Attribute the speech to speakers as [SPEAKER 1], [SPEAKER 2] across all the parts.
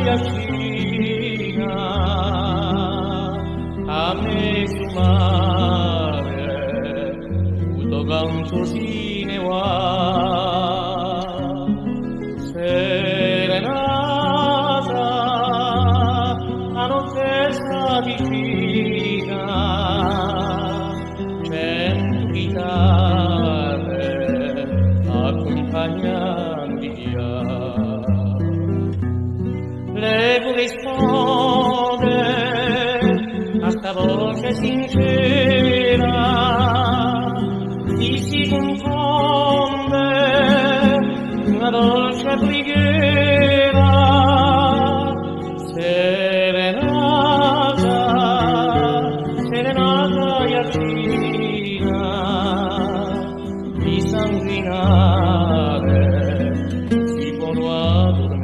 [SPEAKER 1] Yashina, a me su mare, tutto gancio si ne va. Serenata, a notte sta vicina, cento chitarre accompagnano via. Prego risponde a sta voce sincera, chi si confonde una dolce preghiera. Serenata, serenata Yacina, di sanguinare si può addormentare.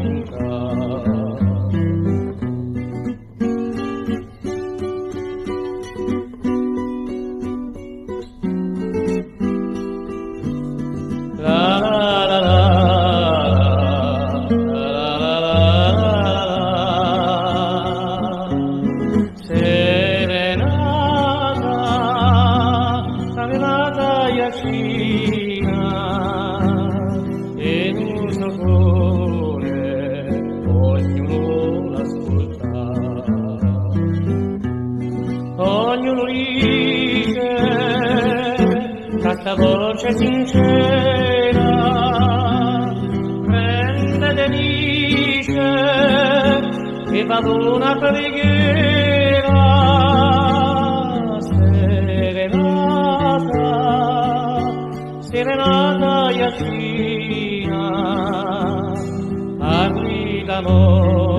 [SPEAKER 1] E un sopore ognuno l'ascolta, ognuno dice questa voce sincera prende e dice e fa una preghiera. Serenata Yacina, apri l'amore.